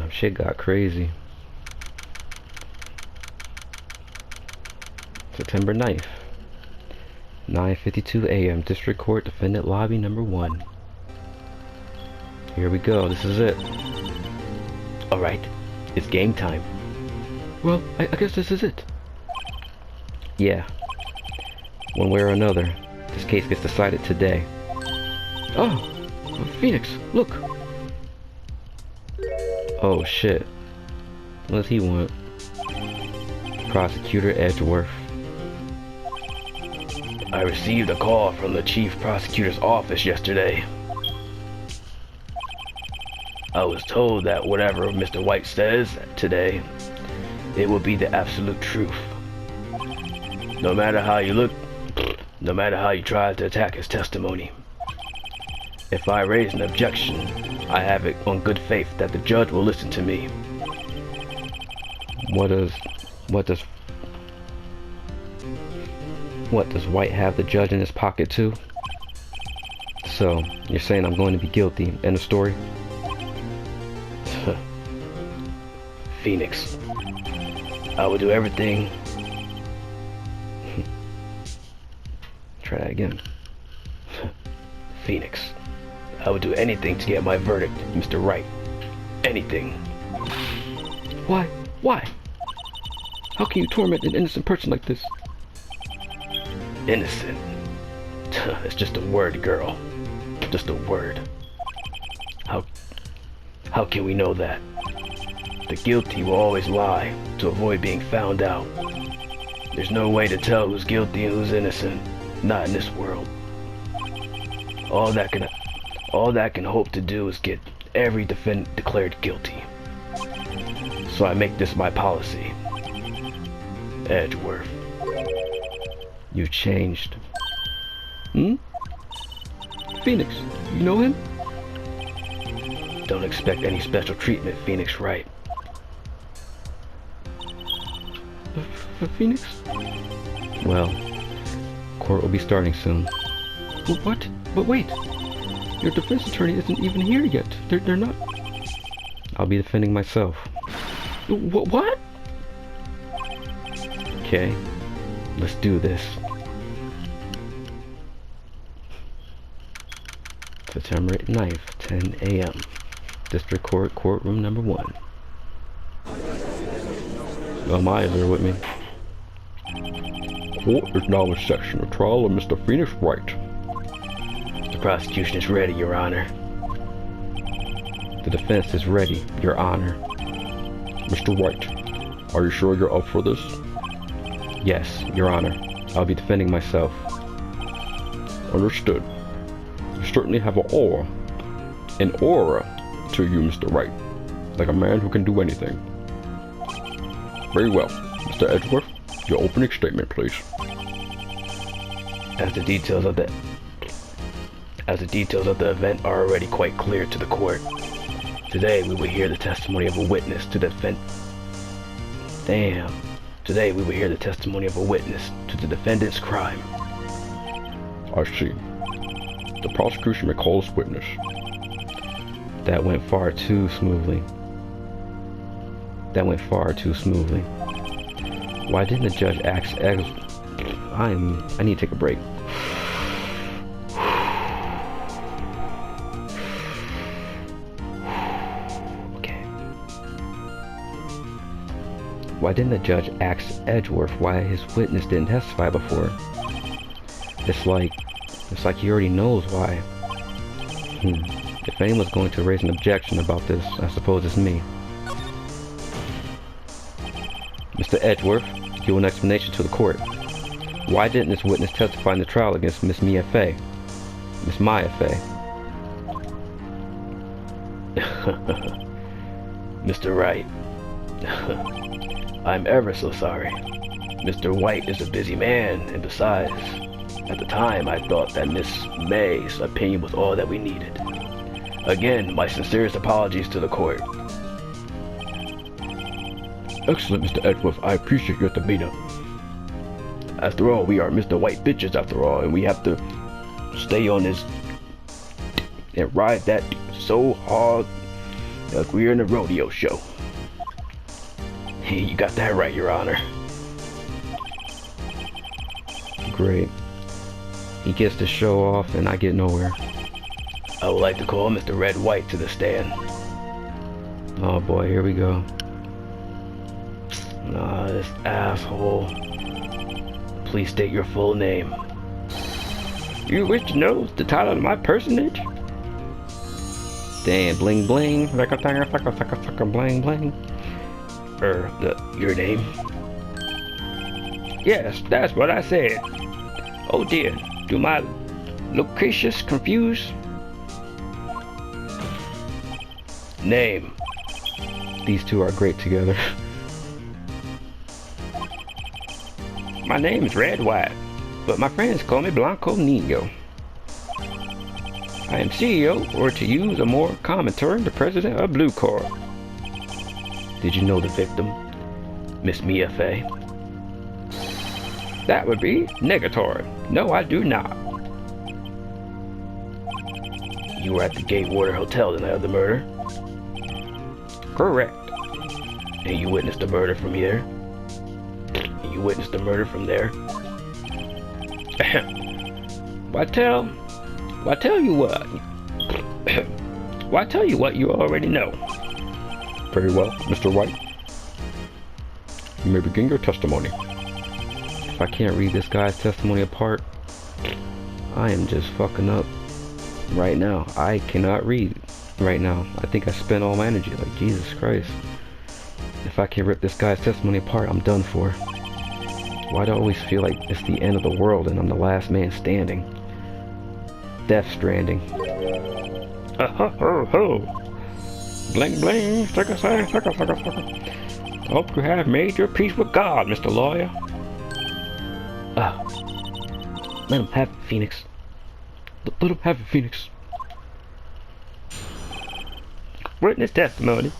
Damn, shit got crazy. September 9th, 9:52 a.m. District Court, Defendant Lobby number 1. Here we go, this is it. Alright, it's game time. Well, I guess this is it. Yeah. One way or another, this case gets decided today. Oh! Phoenix, look! Oh shit. What does he want? Prosecutor Edgeworth. I received a call from the Chief Prosecutor's office yesterday. I was told that whatever Mr. White says today, it will be the absolute truth. No matter how you look, no matter how you try to attack his testimony. If I raise an objection, I have it on good faith that the judge will listen to me. What does White have the judge in his pocket too? So, you're saying I'm going to be guilty, end of story? Phoenix, I will do everything. Try that again. Phoenix, I would do anything to get my verdict, Mr. Wright. Anything. Why? Why? How can you torment an innocent person like this? Innocent? It's just a word, girl. Just a word. How can we know that? The guilty will always lie to avoid being found out. There's no way to tell who's guilty and who's innocent. Not in this world. All that can hope to do is get every defendant declared guilty. So I make this my policy. Edgeworth. You've changed. Phoenix, you know him? Don't expect any special treatment, Phoenix Wright. Phoenix? Well, court will be starting soon. What? But wait! Your defense attorney isn't even here yet. They're not... I'll be defending myself. What? Okay, let's do this. September 9th, 10 a.m. District Court, courtroom number 1. Maya's there with me. Court is now in session. The trial of Mr. Phoenix Wright. The prosecution is ready, Your Honor. The defense is ready, Your Honor. Mr. Wright, are you sure you're up for this? Yes, Your Honor. I'll be defending myself. Understood. You certainly have an aura to you, Mr. Wright, like a man who can do anything. Very well. Mr. Edgeworth, your opening statement, please. As the details of the event are already quite clear to the court, today we will hear the testimony of a witness to the Today we will hear the testimony of a witness to the defendant's crime. I see. The prosecution may call this witness. That went far too smoothly. Why didn't the judge ask I need to take a break. Okay. Why didn't the judge ask Edgeworth why his witness didn't testify before? It's like he already knows why. If anyone's going to raise an objection about this, I suppose it's me. Mr. Edgeworth, give an explanation to the court. Why didn't this witness testify in the trial against Miss Maya Fey? Mr. Wright, I'm ever so sorry. Mr. White is a busy man, and besides, at the time I thought that Miss May's opinion was all that we needed. Again, my sincerest apologies to the court. Excellent, Mr. Edgeworth. I appreciate your demeanor. After all, we are Mr. White bitches after all, and we have to stay on this and ride that so hard Like we're in a rodeo show. Hey, you got that right, Your Honor. Great. He gets to show off and I get nowhere. I would like to call Mr. Red White to the stand. Oh boy, here we go. Nah, this asshole. Please state your full name. You wish to know the title of my personage? Damn, bling bling. Bling bling. Your name? Yes, that's what I said. Oh dear, do my loquacious confuse? Name. These two are great together. My name is Red White, but my friends call me Blanco Nino. I am CEO, or to use a more common term, the president of Blue Corps. Did you know the victim? Miss Mia Fey? That would be negatory. No, I do not. You were at the Gatewater Hotel the night of the murder? Correct. And you witnessed the murder from here? And you witnessed the murder from there? Why tell you what? Why tell you what you already know? Very well, Mr. White. You may begin your testimony. If I can't read this guy's testimony apart, I am just fucking up right now. I cannot read right now. I think I spent all my energy, like Jesus Christ. If I can't rip this guy's testimony apart, I'm done for. Why do I always feel like it's the end of the world and I'm the last man standing? Death Stranding. Ho. Bling bling, sucker. Hope you have made your peace with God, Mr. Lawyer. Let him have it, Phoenix. Let him have it, Phoenix. Witness testimony.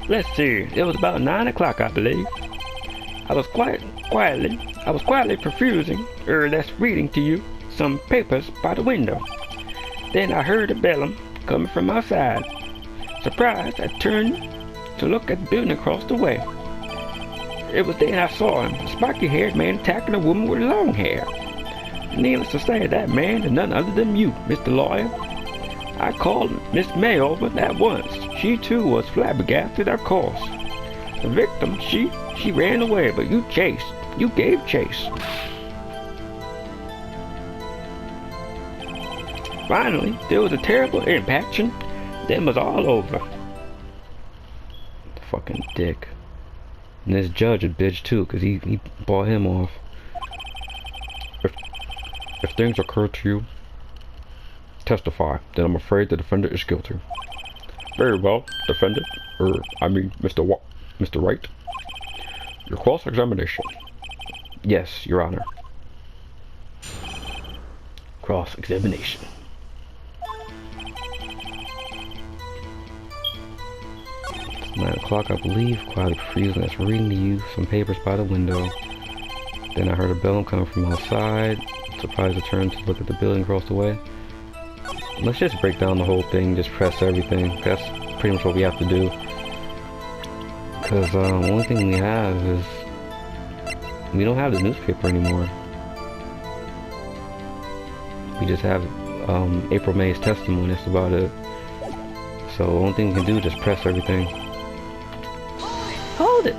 Let's see, it was about 9 o'clock, I believe. I was quietly perfusing, reading to you some papers by the window. Then I heard a bellum coming from outside. Surprised, I turned to look at the building across the way. It was then I saw him, a spiky-haired man attacking a woman with long hair. Needless to say, that man is none other than you, Mr. Lawyer. I called Miss May over at once. She too was flabbergasted, of course. The victim, she ran away, but you gave chase. Finally, there was a terrible impaction, then was all over. Fucking dick. And this judge a bitch too, cause he bought him off. If things occur to you, testify. Then I'm afraid the defendant is guilty. Very well, defendant. Mr. Wright. Your cross-examination. Yes, Your Honor. Cross-examination. It's 9 o'clock, I believe. Quietly confused, and that's reading to you some papers by the window. Then I heard a bellum coming from outside. Surprised to turn to look at the building across the way. Let's just break down the whole thing, just press everything. That's pretty much what we have to do. Because the only thing we have is... we don't have the newspaper anymore. We just have April May's testimony, that's about it. So the only thing we can do is just press everything. Hold it!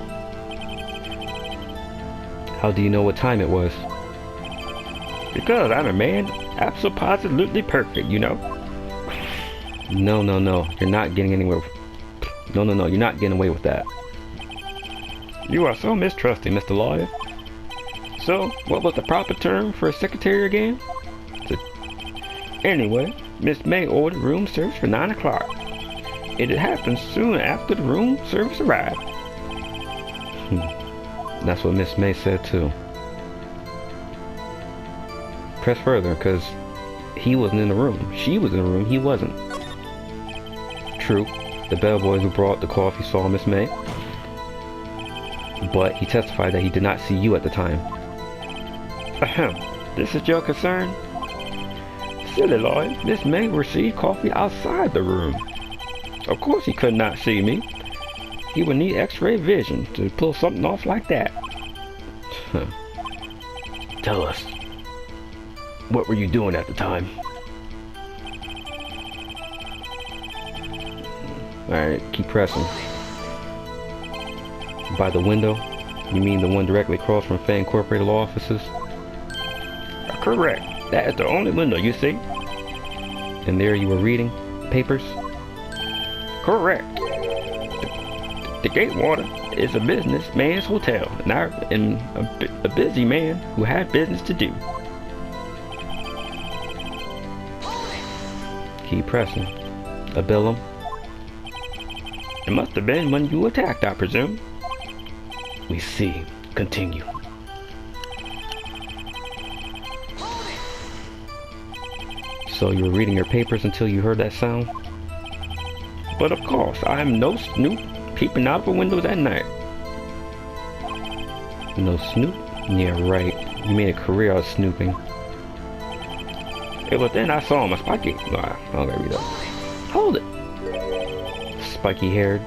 How do you know what time it was? Because I'm a man absolutely perfect, you know? No. You're not getting anywhere. No. You're not getting away with that. You are so mistrusting, Mr. Lawyer. So, what was the proper term for a secretary again? Anyway, Miss May ordered room service for 9 o'clock. It had happened soon after the room service arrived. That's what Miss May said too. Press further, because he wasn't in the room. She was in the room, he wasn't. True, the bellboy who brought the coffee saw Miss May, but he testified that he did not see you at the time. Ahem. This is your concern? Silly Lawyer, Miss May received coffee outside the room. Of course he could not see me. He would need X-ray vision to pull something off like that. Huh. Tell us, what were you doing at the time? Alright, keep pressing. By the window? You mean the one directly across from Fay Incorporated law offices? Correct. That is the only window you see. And there you were reading papers? Correct. The Gatewater is a businessman's hotel, and a busy man who had business to do. Keep pressing. A billum? It must have been when you attacked, I presume. We see. Continue. So you were reading your papers until you heard that sound? But of course, I am no snoop peeping out of the windows at night. No snoop? Yeah, right. You made a career out of snooping. It was then I saw him, a spiky... I don't gotta read that. Hold it! Spiky haired.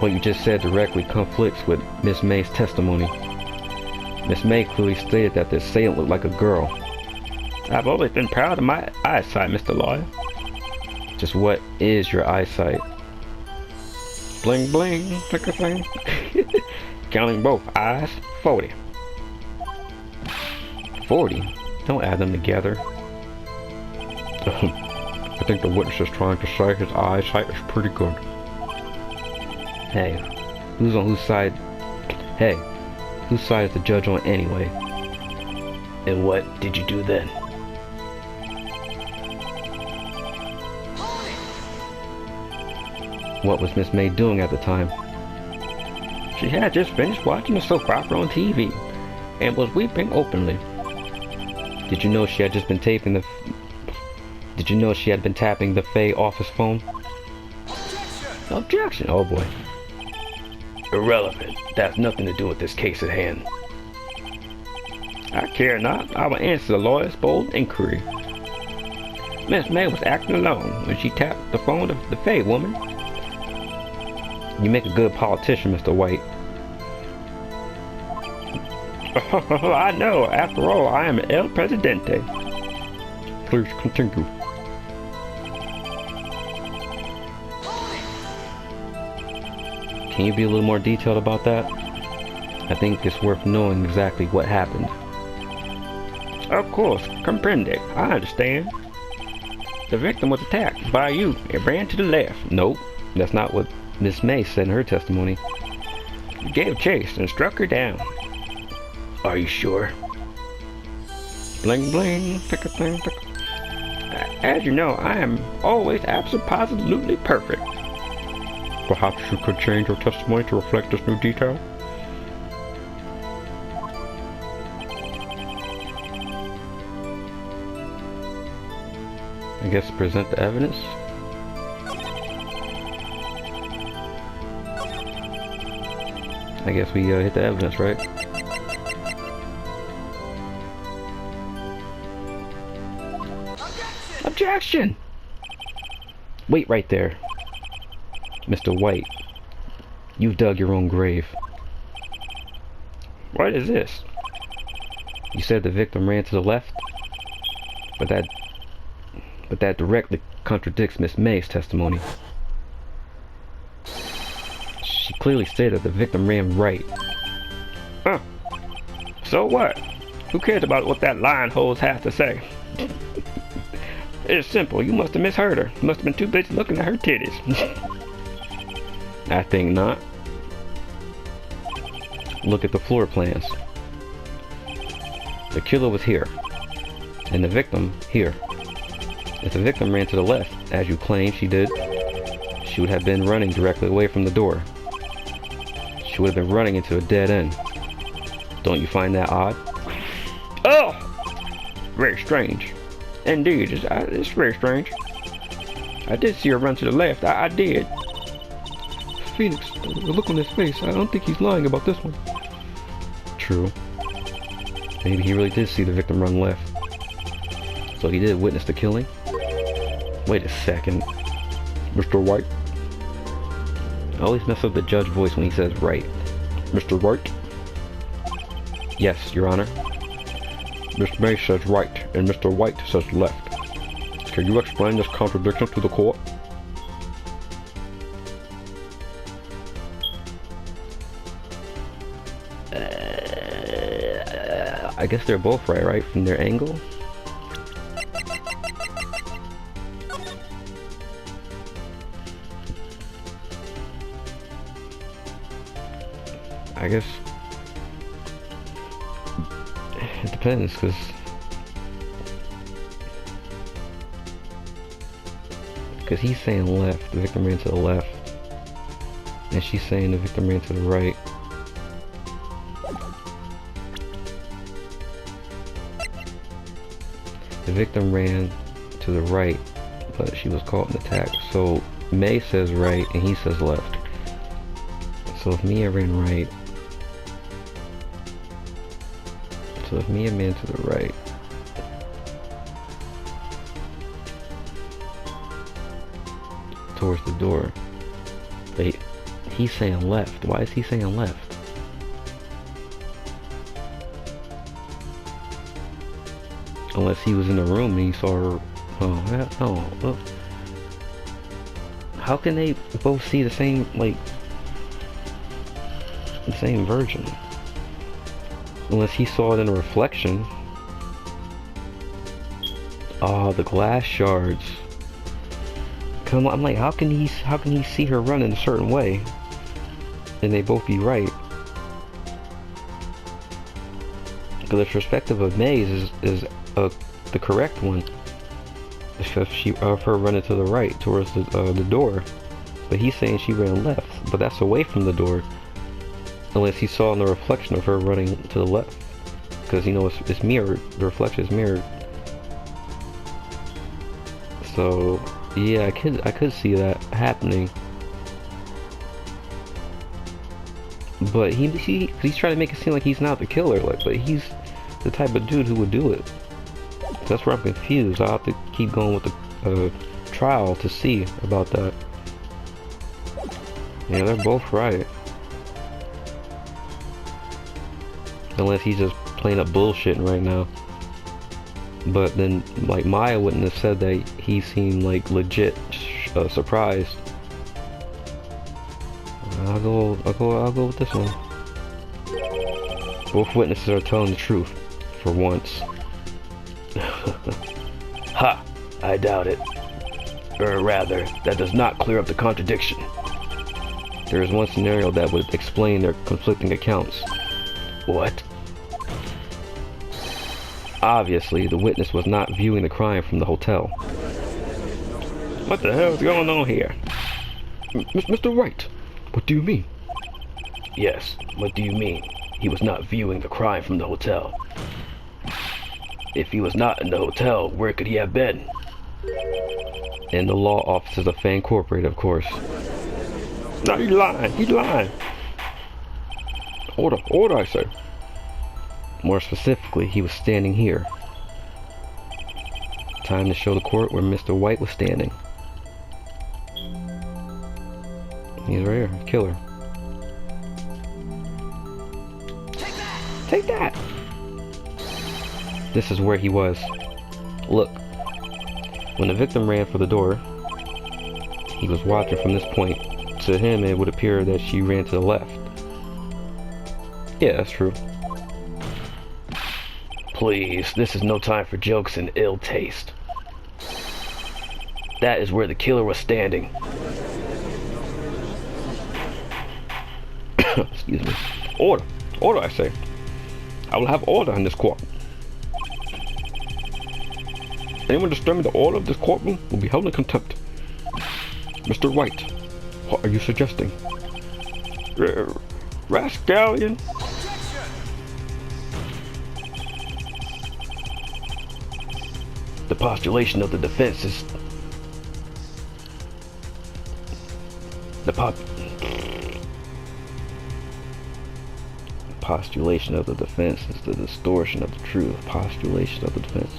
What you just said directly conflicts with Miss May's testimony. Miss May clearly stated that the assailant looked like a girl. I've always been proud of my eyesight, Mr. Lawyer. Just what is your eyesight? Bling bling, click a thing. Counting both eyes, 40. 40? Don't add them together. I think the witness is trying to say his eyesight is pretty good. Hey, who's on whose side? Hey, whose side is the judge on anyway? And what did you do then? What was Miss May doing at the time? She had just finished watching a soap opera on TV and was weeping openly. Did you know she had just been taping the... Did you know she had been tapping the Fay office phone? Objection! Oh boy. Irrelevant. That has nothing to do with this case at hand. I care not. I will answer the lawyer's bold inquiry. Miss May was acting alone when she tapped the phone of the Fay woman. You make a good politician, Mr. White. I know. After all, I am El Presidente. Please continue. Can you be a little more detailed about that? I think it's worth knowing exactly what happened. Of course, comprende. I understand. The victim was attacked by you and ran to the left. Nope, that's not what Miss May said in her testimony. You gave chase and struck her down. Are you sure? Bling bling, tick a thing, tick. As you know, I am always absolutely perfect. Perhaps you could change your testimony to reflect this new detail? I guess present the evidence. I guess we hit the evidence, right? Objection! Wait right there. Mr. White, you dug your own grave. What is this? You said the victim ran to the left? But that directly contradicts Miss May's testimony. She clearly stated the victim ran right. Huh. So what? Who cares about what that lying hose has to say? It's simple. You must have misheard her. You must have been too busy looking at her titties. I think not. Look at the floor plans. The killer was here, and the victim here. If the victim ran to the left, as you claim she did, she would have been running directly away from the door. She would have been running into a dead end. Don't you find that odd? Oh! Very strange. Indeed, it's very strange. I did see her run to the left. I did. Phoenix, the look on his face, I don't think he's lying about this one. True. Maybe he really did see the victim run left. So he did witness the killing? Wait a second. Mr. White? I always mess up the judge voice when he says right. Mr. Wright? Yes, Your Honor. Miss May says right, and Mr. White says left. Can you explain this contradiction to the court? I guess they're both right from their angle? I guess it depends, because he's saying left, the victim ran to the left, and she's saying the victim ran to the right. The victim ran to the right, but she was caught in attack. So May says right, and he says left. So if Mia ran right, so if Mia ran to the right, towards the door, wait, he's saying left. Why is he saying left? Unless he was in the room and he saw her. Oh, no. How can they both see the same, like, the same version? Unless he saw it in a reflection. Oh, the glass shards. Come on, I'm like, how can he see her run in a certain way, and they both be right? Because the perspective of Maze is the correct one. Because of her running to the right towards the door, but he's saying she ran left, but that's away from the door. Unless he saw in the reflection of her running to the left, because you know it's mirrored. The reflection is mirrored. So yeah, I could see that happening. But he's trying to make it seem like he's not the killer, like, but he's the type of dude who would do it. That's where I'm confused. I'll have to keep going with the trial to see about that. Yeah, they're both right. Unless he's just plain up bullshitting right now. But then, like, Maya wouldn't have said that he seemed like legit surprised. I'll go with this one. Both witnesses are telling the truth, for once. Ha! I doubt it. Or rather, that does not clear up the contradiction. There is one scenario that would explain their conflicting accounts. What? Obviously, the witness was not viewing the crime from the hotel. What the hell is going on here? Mr. Wright, what do you mean? Yes, what do you mean? He was not viewing the crime from the hotel. If he was not in the hotel, where could he have been? In the law offices of Fan Corporate, of course. No, he's lying. Order, I say. More specifically, he was standing here. Time to show the court where Mr. White was standing. He's right here, killer. Take that! This is where he was. Look. When the victim ran for the door, he was watching from this point. To him, it would appear that she ran to the left. Yeah, that's true. Please, this is no time for jokes and ill taste. That is where the killer was standing. Excuse me. Order, I say. I will have order in this court. Anyone disturbing the order of this courtroom will be held in contempt. Mr. White, what are you suggesting? Rascallion? The postulation of the defense is... Postulation of the defense is the distortion of the truth. Postulation of the defense.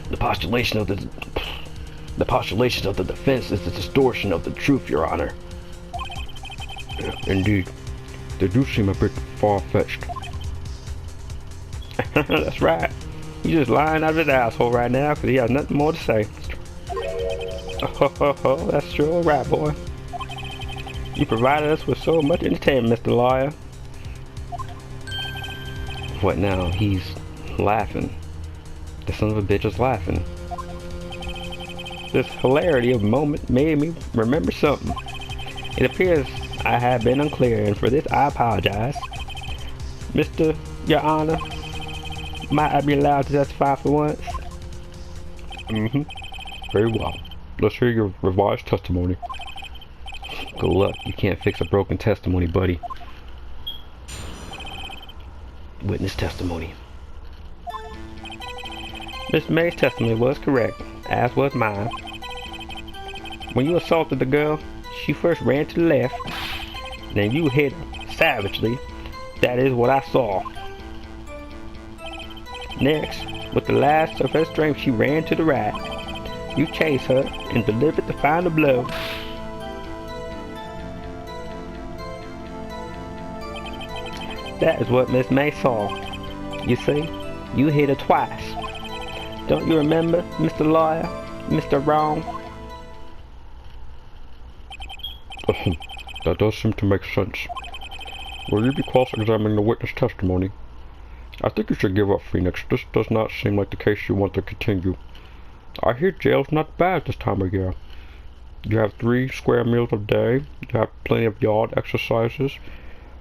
The postulation of the defense is the distortion of the truth, Your Honor. Indeed. They do seem a bit far-fetched. That's right. He's just lying out of his asshole right now because he has nothing more to say. Oh, that's sure right, boy. You provided us with so much entertainment, Mr. Lawyer. What now? He's laughing. The son of a bitch is laughing. This hilarity of moment made me remember something. It appears I have been unclear, and for this I apologize. Mr. Your Honor, might I be allowed to testify for once? Very well. Let's hear your revised testimony. Good luck. You can't fix a broken testimony, buddy. Witness testimony. Miss May's testimony was correct, as was mine. When you assaulted the girl, she first ran to the left, then you hit her savagely. That is what I saw. Next, with the last of her strength, she ran to the right. You chased her and delivered the final blow. That is what Miss May saw. You see, you hit her twice. Don't you remember, Mr. Lawyer, Mr. Wrong? That does seem to make sense. Will you be cross-examining the witness testimony? I think you should give up, Phoenix. This does not seem like the case you want to continue. I hear jail's not bad this time of year. You have 3 square meals a day. You have plenty of yard exercises.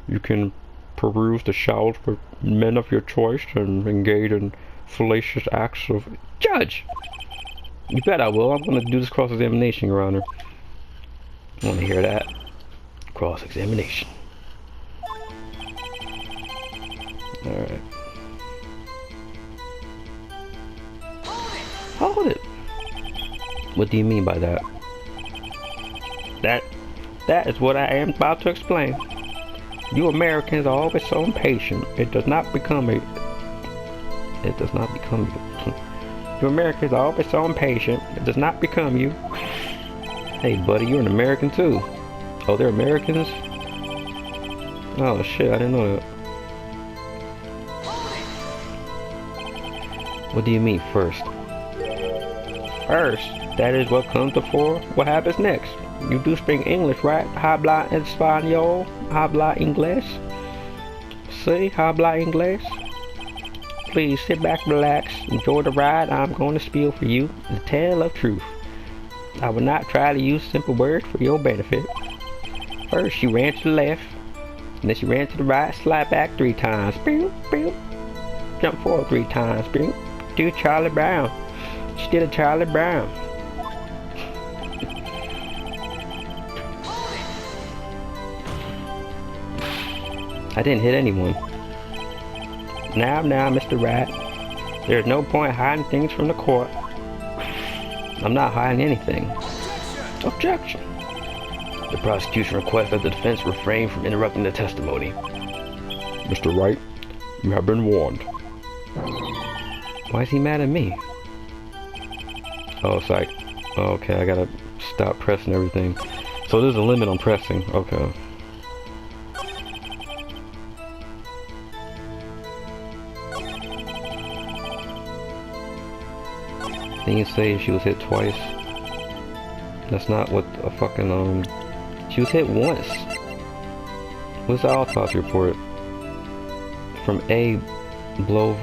You can peruse the showers with men of your choice and engage in fallacious acts of... Judge! You bet I will. I'm going to do this cross-examination, Your Honor. I want to hear that. Cross-examination. Alright. Hold it! What do you mean by that? That is what I am about to explain. You Americans are always so impatient. It does not become you. You Americans are always so impatient. It does not become you. Hey buddy, you're an American too. Oh, they're Americans? Oh shit, I didn't know that. What do you mean first? First, that is what comes before what happens next. You do speak English, right? Habla español, habla inglés. See, habla inglés. Please sit back, relax, enjoy the ride. I'm going to spill for you the tale of truth. I will not try to use simple words for your benefit. First, she ran to the left, and then she ran to the right, slide back 3 times. Bing, bing. Jump forward 3 times. Bing. Do Charlie Brown. She did a Charlie Brown. I didn't hit anyone. Now, Mr. Wright. There's no point hiding things from the court. I'm not hiding anything. Objection. The prosecution requests that the defense refrain from interrupting the testimony. Mr. Wright, you have been warned. Why is he mad at me? Oh, it's like, okay, I gotta stop pressing everything. So there's a limit on pressing. Okay. Didn't you say she was hit twice? That's not what a fucking, she was hit once. What's the autopsy report? From a blow.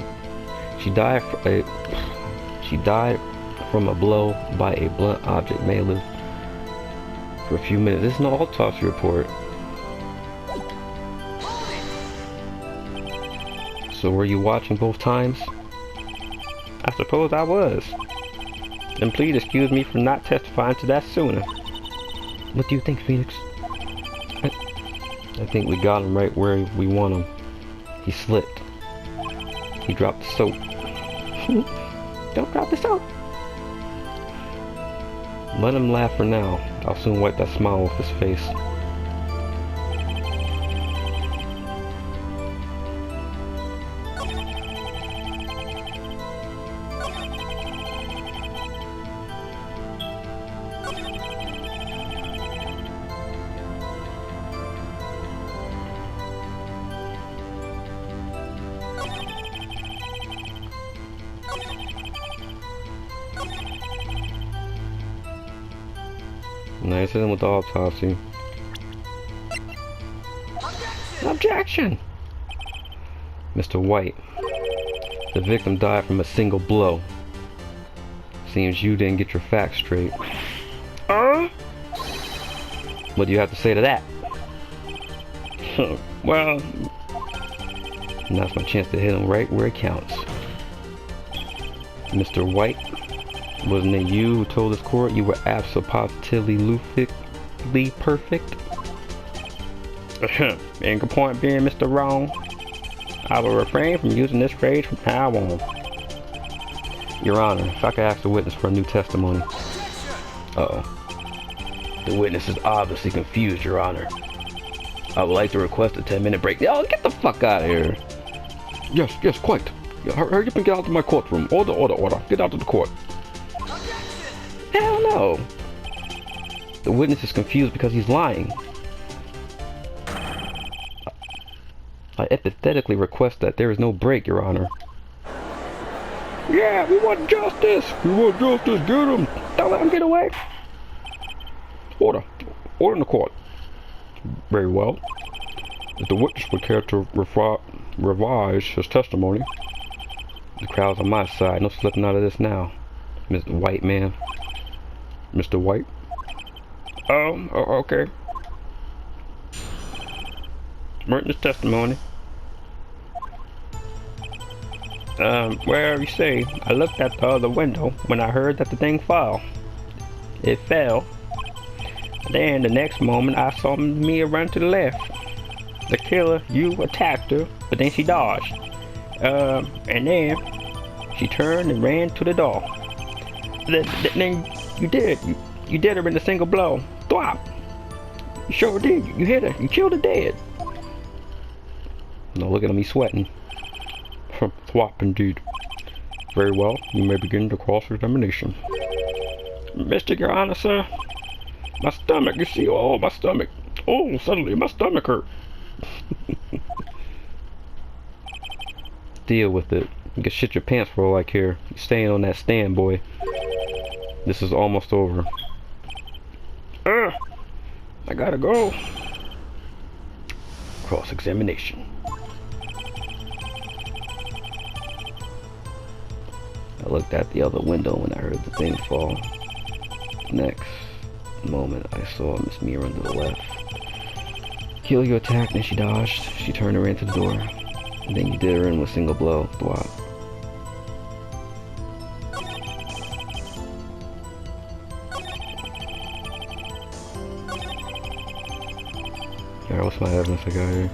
She died from a blow by a blunt object. May live for a few minutes. This is no autopsy report. So were you watching both times? I suppose I was. Then please excuse me for not testifying to that sooner. What do you think, Phoenix? I think we got him right where we want him. He slipped. He dropped the soap. Don't drop the soap. Let him laugh for now. I'll soon wipe that smile off his face. Nice in with the autopsy. Objection! Mr. White, the victim died from a single blow. Seems you didn't get your facts straight. What do you have to say to that? Well, Now's my chance to hit him right where it counts. Mr. White, wasn't it you who told this court you were absolutely perfect? and good point being, Mr. Wrong, I will refrain from using this phrase from now on. Your Honor, if I could ask the witness for a new testimony. Uh-oh. The witness is obviously confused, Your Honor. I would like to request a 10-minute break. Oh, get the fuck out of here. Yes, quite. Yeah, hurry up and get out of my courtroom. Order. Get out of the court. Hell no. The witness is confused because he's lying. I empathetically request that there is no break, Your Honor. Yeah, we want justice. Get him! Don't let him get away. Order in the court. Very well. If the witness would care to revise his testimony. The crowd's on my side. No slipping out of this now. Mr. White, man. Mr. White? Okay. Witness testimony. Well, you see, I looked at the other window when I heard that the thing fell. It fell. Then the next moment I saw Mia run to the left. The killer, you attacked her, but then she dodged. And then she turned and ran to the door. Then you did her in a single blow. Thwop. You sure did. You hit her. You killed her dead. Now look at him, he's sweating. Thwop indeed. Very well, you may begin the cross-examination. Mr. Your Honor, sir. My stomach, you see, my stomach. Oh, suddenly my stomach hurt. Deal with it. You can shit your pants for all I care. You're staying on that stand, boy. This is almost over. I gotta go. Cross-examination. I looked at the other window when I heard the thing fall. Next moment, I saw Miss Mia run to the left. Kill you attacked, and she dodged. She turned and ran to the door. And then you did her in with a single blow. Thwop. Alright, what's my evidence I got here?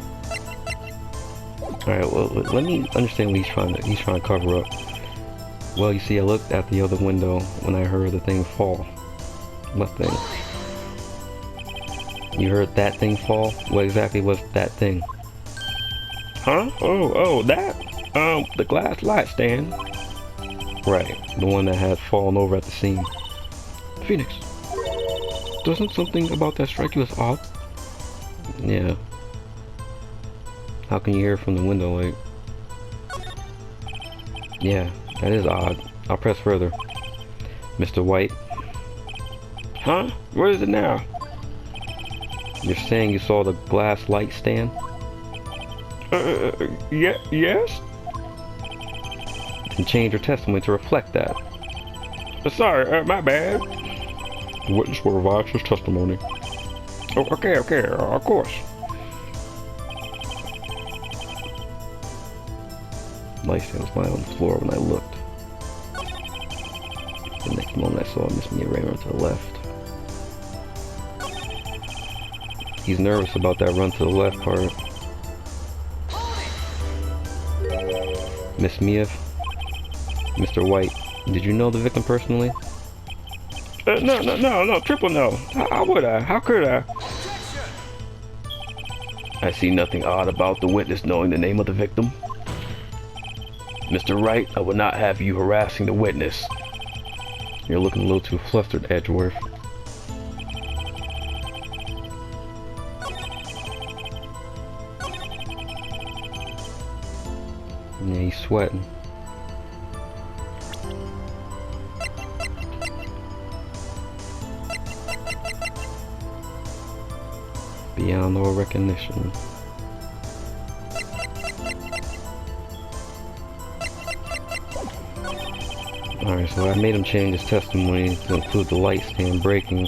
Alright, well, let me understand what he's trying to cover up. Well, you see, I looked at the other window when I heard the thing fall. What thing? You heard that thing fall? What exactly was that thing? Huh? Oh, that? The glass light stand. Right, the one that had fallen over at the scene. Phoenix, doesn't something about that strike you as odd? Yeah. How can you hear from the window, like? Yeah, that is odd. I'll press further. Mr. White? Huh? Where is it now? You're saying you saw the glass light stand? Yes? Then change your testimony to reflect that. Sorry, my bad. The witness will revise his testimony. Oh, okay, of course. Light stand was lying on the floor when I looked. The next moment I saw Miss Mia ran to the left. He's nervous about that run to the left part. Miss Mia, Mr. White, did you know the victim personally? No, triple no. How would I? How could I? I see nothing odd about the witness knowing the name of the victim. Mr. Wright, I will not have you harassing the witness. You're looking a little too flustered, Edgeworth. Yeah, he's sweating. beyond all recognition. Alright, so I made him change his testimony to include the light stand breaking.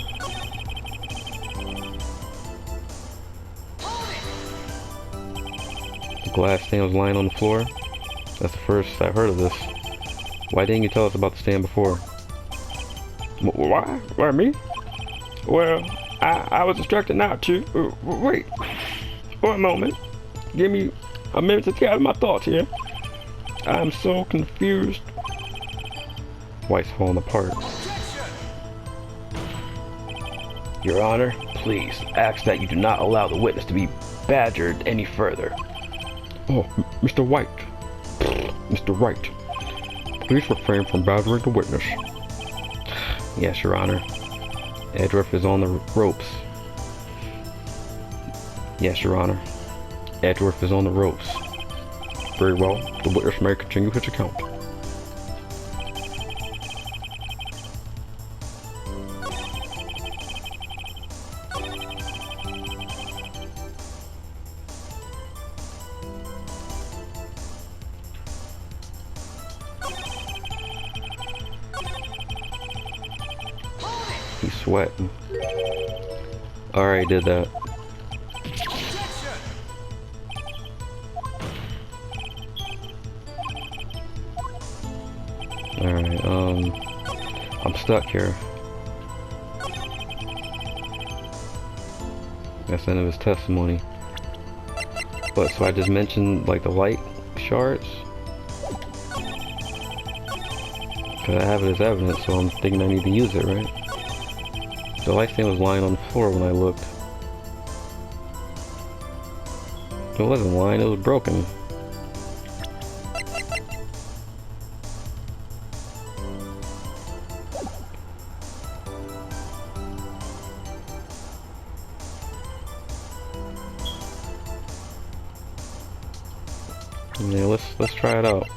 The glass stand was lying on the floor. That's the first I heard of this. Why didn't you tell us about the stand before? Why? Why me? Well, I was instructed not to. Wait. One moment. Give me a minute to gather my thoughts here. I'm so confused. White's falling apart. Your Honor, please ask that you do not allow the witness to be badgered any further. Oh, Mr. White. Mr. Wright. Please refrain from badgering the witness. Yes, Your Honor. Edgeworth is on the ropes. Yes, Your Honor. Edgeworth is on the ropes. Very well. The witness may continue his account. He's sweating. Alright, did that. Alright, I'm stuck here. That's the end of his testimony. But so I just mentioned like the light shards? Cause I have it as evidence, so I'm thinking I need to use it, right? The light stand was lying on the floor when I looked. It wasn't lying, it was broken. Yeah, let's try it out.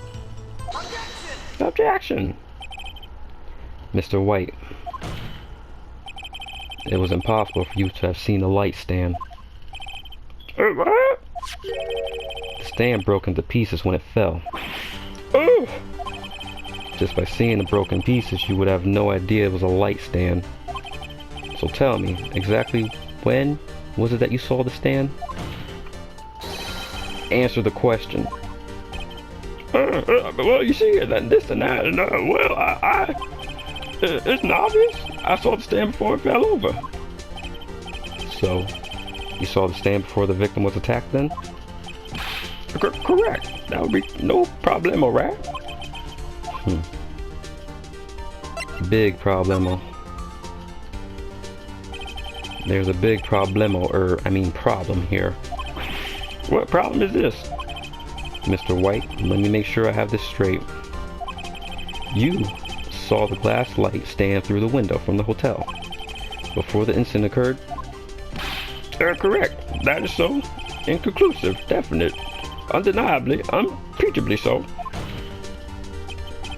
Objection! Mr. White. It was impossible for you to have seen the light stand. What? The stand broke into pieces when it fell. Oh! Just by seeing the broken pieces, you would have no idea it was a light stand. So tell me, exactly when was it that you saw the stand? Answer the question. Well, you see, this and that, and well, it's obvious. I saw the stand before it fell over. So, you saw the stand before the victim was attacked then? Correct. That would be no problemo, right? Big problemo. There's a big problem here. What problem is this? Mr. White, let me make sure I have this straight. You saw the glass light stand through the window from the hotel before the incident occurred? Correct. That is so. Inconclusive. Definite. Undeniably. Unimpeachably so.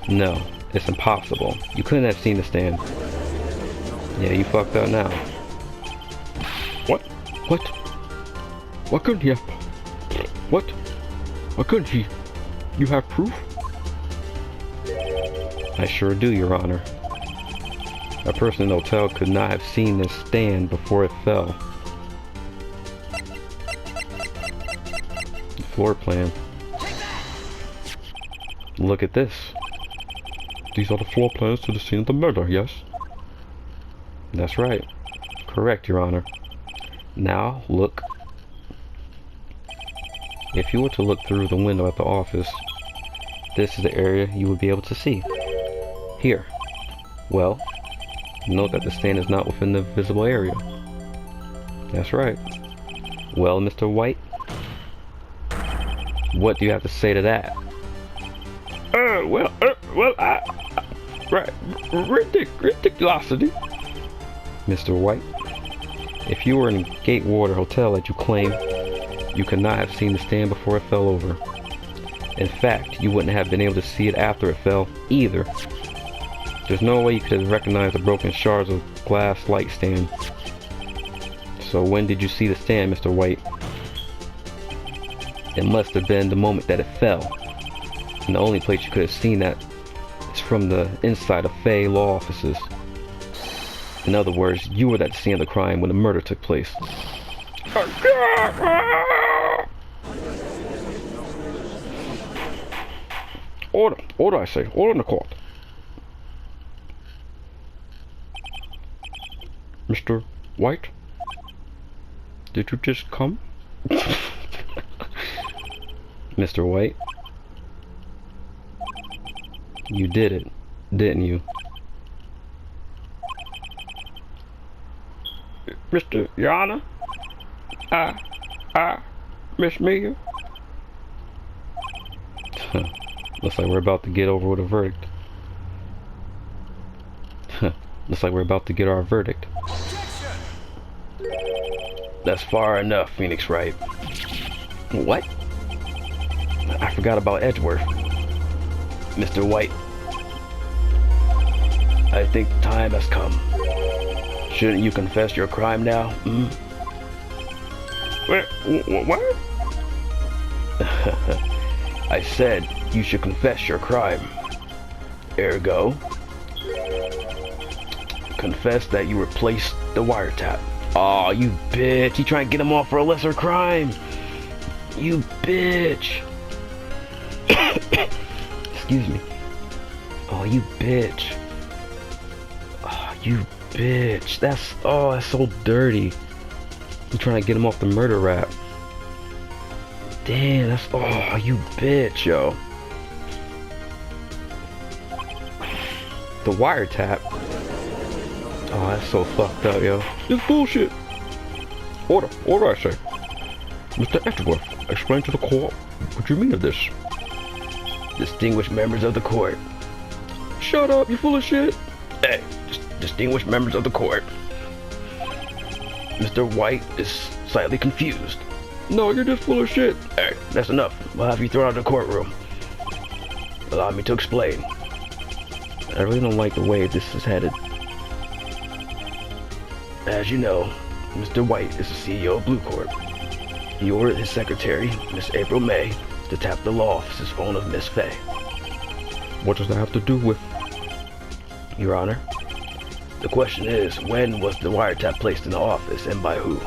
No, it's impossible. You couldn't have seen the stand. Yeah, you fucked up now. What? Why couldn't he have? What? Why couldn't he? You have proof? I sure do, Your Honor. A person in the hotel could not have seen this stand before it fell. The floor plan. Look at this. These are the floor plans to the scene of the murder, yes? That's right. Correct, Your Honor. Now, look. If you were to look through the window at the office, this is the area you would be able to see. Here. Well, note that the stand is not within the visible area. That's right. Well, Mr. White, what do you have to say to that? Ridiculosity. Mr. White, if you were in Gatewater Hotel that you claim, you could not have seen the stand before it fell over. In fact, you wouldn't have been able to see it after it fell, either. There's no way you could have recognized the broken shards of glass light stand. So when did you see the stand, Mr. White? It must have been the moment that it fell. And the only place you could have seen that is from the inside of Fay law offices. In other words, you were at the scene of the crime when the murder took place. Order, I say. Order in the court. Mr. White? Did you just come? Mr. White? You did it, didn't you? Mr. Your Honor? Miss Mia? Looks like we're about to get over with a verdict. Looks like we're about to get our verdict. That's far enough, Phoenix Wright. What? I forgot about Edgeworth. Mr. White, I think the time has come. Shouldn't you confess your crime now? What? I said you should confess your crime. Ergo, confess that you replaced the wiretap. Aw, you bitch. You trying to get him off for a lesser crime. You bitch. Excuse me. Oh, you bitch. Oh, you bitch. That's so dirty. You trying to get him off the murder rap. Damn, you bitch, yo. The wiretap? Oh, that's so fucked up, yo. It's bullshit. Order, I say. Mr. Edgeworth, explain to the court what you mean of this. Distinguished members of the court. Shut up, you full of shit. Hey, distinguished members of the court. Mr. White is slightly confused. No, you're just full of shit. Hey, that's enough. I'll have you thrown out of the courtroom. Allow me to explain. I really don't like the way this is headed. As you know, Mr. White is the CEO of Blue Corp. He ordered his secretary, Miss April May, to tap the law office's phone of Miss Fay. What does that have to do with... Your Honor, the question is, when was the wiretap placed in the office and by who?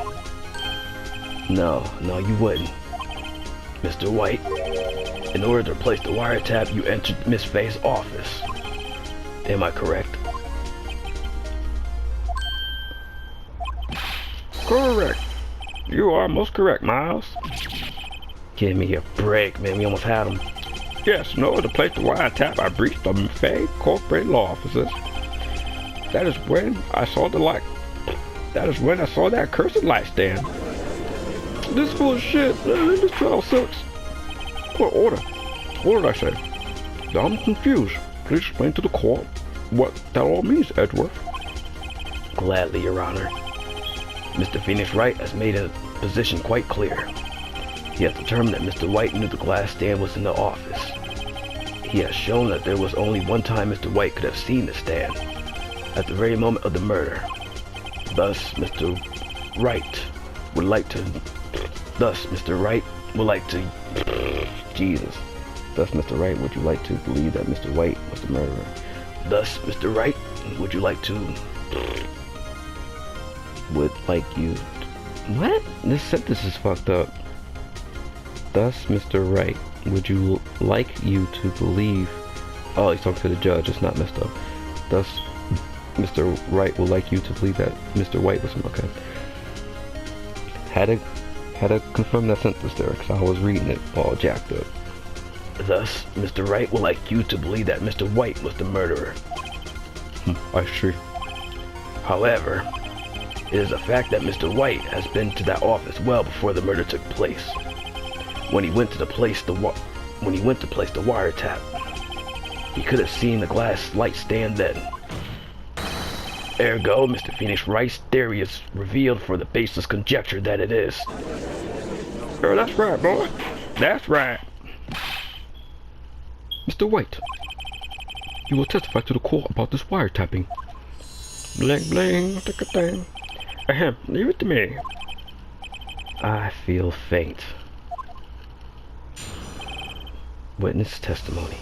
No, you wouldn't. Mr. White, in order to place the wiretap, you entered Miss Fay's office. Am I correct? Correct. You are most correct, Miles. Give me a break, man. We almost had him. Yes, in order to place the wiretap, I breached the Fay corporate law offices. That is when I saw that cursed light stand. This is full of shit. This trial sucks. Well, order, I say. I'm confused. Please explain to the court what that all means, Edgeworth. Gladly, Your Honor. Mr. Phoenix Wright has made a position quite clear. He has determined that Mr. White knew the glass stand was in the office. He has shown that there was only one time Mr. White could have seen the stand, at the very moment of the murder. Thus, Mr. Wright would like to... Jesus. Thus, Mr. Wright, would you like to believe that Mr. White was the murderer? Thus, Mr. Wright, would you like to... Would like you... What? This sentence is fucked up. Thus, Mr. Wright, would you like you to believe... Oh, he's talking to the judge, it's not messed up. Thus, Mr. Wright would like you to believe that Mr. White was... Okay. Had to confirm that sentence there, because I was reading it all jacked up. Thus, Mr. Wright would like you to believe that Mr. White was the murderer. I see. However, it is a fact that Mr. White has been to that office well before the murder took place. When he went to place the wiretap, he could have seen the glass light stand then. Ergo, Mr. Phoenix Wright's theory is revealed for the baseless conjecture that it is. Oh, that's right, boy. That's right. Mr. White, you will testify to the court about this wiretapping. Bling bling, tick-a-ting. Ahem, leave it to me. I feel faint. Witness testimony.